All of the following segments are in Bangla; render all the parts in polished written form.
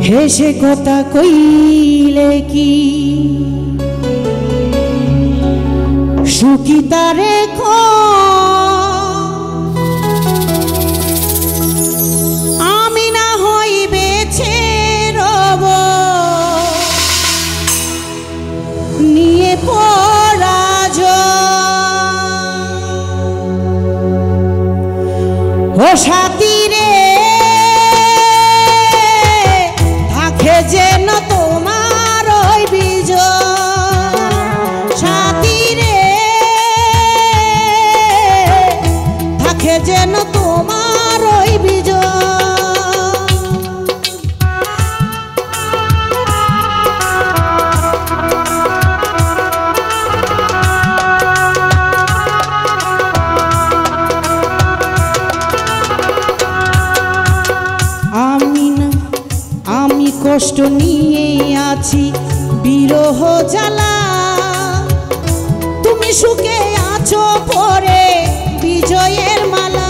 হেসে কথা কইলে কি সুখী তারে আমি না হই বেছে রব নিয়ে পরাজয়। ও সাথী রে থাকে যেন তোমার ওই বিজয়। সাথী রে থাকে যেন তোমার ওই বিজয়। আমি কষ্ট নিয়ে আছি বিরহ জ্বালা, তুমি সুখে আছো পরে বিজয়ের মালা।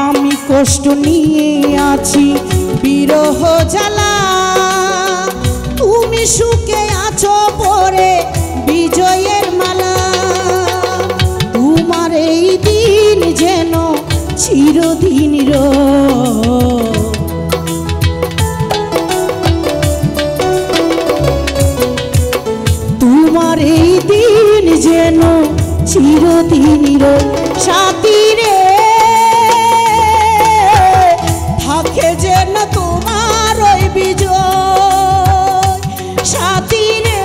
আমি কষ্ট নিয়ে আছি বিরহ জ্বালা, তুমি সুখে আছো পরে বিজয়ের মালা। তোমার এই দিন যেন চিরদিন তোমার এই দিন যেন চিরদিন সাথী রে থাকে যেন তোমার ওই বিজয়। সাথী রে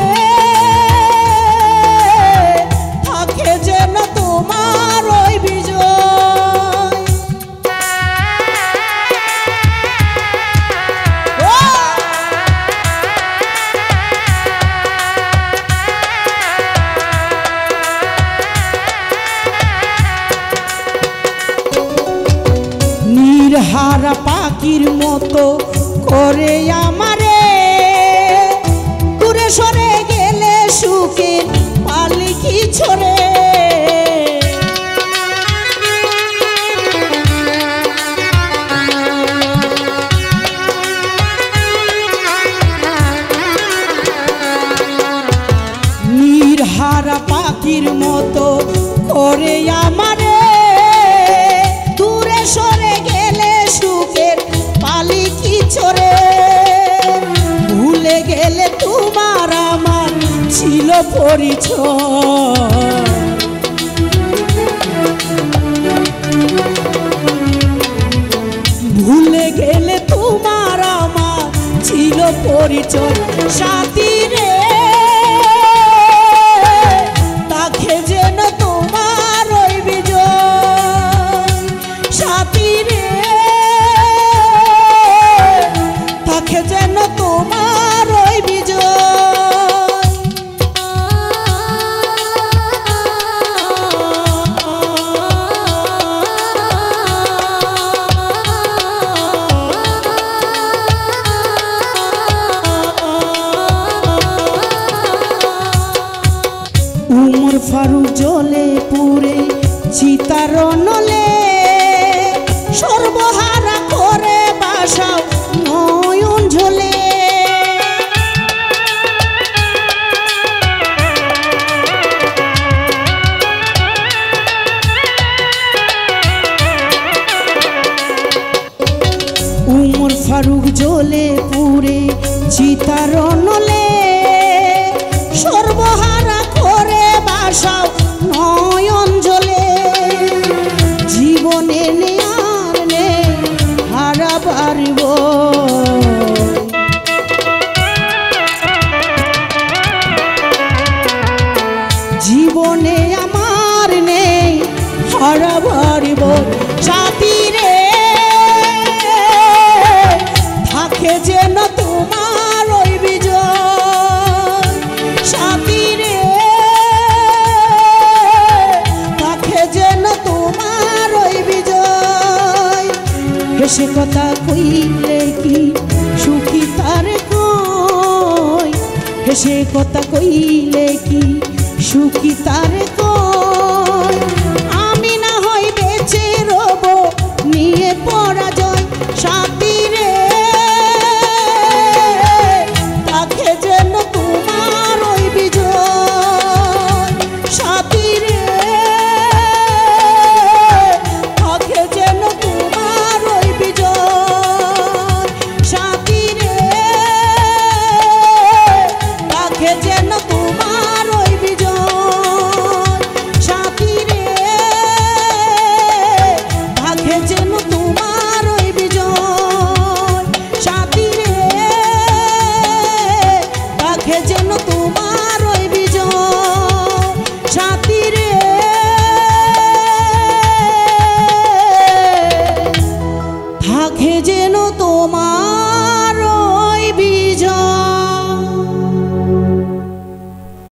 থাকে যেন তোমার ওই বিজয়। নির্হারা পাখির মতো করে আমারে দূরে সরে গেলে সুখে পালকি ছড়ে। নির্হারা পাখির মতো করে আমারে দূরে সরে গেলে সুখের পালকি ছড়ে। ভুলে গেলে তোমার আমার ছিল পরিচয়। ভুলে গেলে তোমার আমার ছিল পরিচয়। সাথী রে তাকে যেন তোমার ওই বিজয়। সাথী রে তাকে যেন তোমার ওই বিজয়। উমর ফারুক জ্বলে পুরে চিতার নলে, সর্বহারা করে বাসাও নয়ন ঝোলে। উমর ফারুক জ্বলে পুরে চিতার নলে, সর্বহারা করে বাসাও নয়ন জ্বলে। জীবনে নেয়ার নেই হারা পারিব, জীবনে আমার নেই হারা পারিব। সাথী রে থাকে যেন তোমার ওই বিজয়। সাথী রে থাকে যেন তোমার ওই বিজয়। হেসে কথা কইলে কি সুখী তারে কয়, সে কথা কইলে কি সুখী তারে কয় আমি না হয় বেঁচে রব নিয়ে পরাজয় সাথী রে তাকে যেন তোমার ওই বিজয় সাথী রে তাকে যেন তোমার ওই বিজয় সাথী রে তাকে যেন তোমার ওই বিজয় সাথী রে তাকে যেন তোমার ওই বিজয় সাথী রে তাকে যেন তোমার ওই